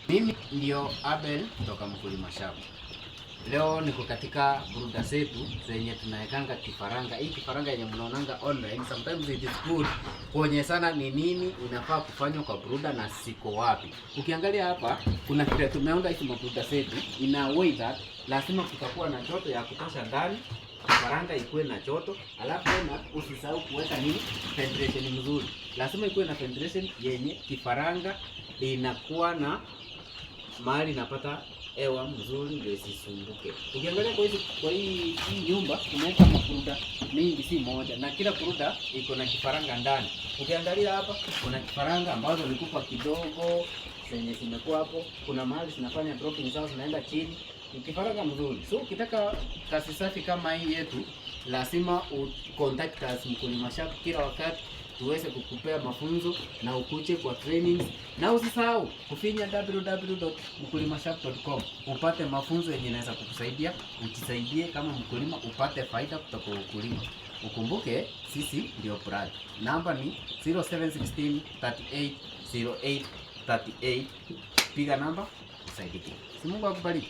Mimi ndio Abel kutoka Mkulima Shop. Leo niko katika bruda zetu zenye tunawekanga kifaranga. Hii kifaranga yenye mnaonanga online, sometimes it is good kuonyeshana ni nini inafaa kufanywa kwa bruda na siko wapi. Ukiangalia hapa kuna vile tumeunda hizi mabruda zetu in a way that lazima kutakuwa na joto ya kutosha ndani. Kifaranga ikuwe na joto, alafu tena usisahau kuweka nini, ventilation mzuri. Lazima ikuwe na ventilation yenye kifaranga inakuwa na mahali napata hewa mzuri ndio isisumbuke. Ukiangalia kwa hii nyumba tumeweka mabruda mingi, si moja, na kila bruda iko na kifaranga ndani. Ukiangalia hapa kuna kifaranga ambazo zilikufa kidogo zenye zimekuwa hapo, kuna mahali zinafanya dropping zao zinaenda chini. Ni kifaranga mzuri. So ukitaka kazi safi kama hii yetu, lazima contact us Mkulima Shop kila wakati tuweze kukupea mafunzo na ukuje kwa trainings, na usisahau kufinya www.mkulimashop.com upate mafunzo yenye inaweza kukusaidia ujisaidie kama mkulima, upate faida kutoka ukulima. Ukumbuke sisi ndio brand. Namba ni 0716 38 08 38. Piga namba usaidike. Mungu akubariki.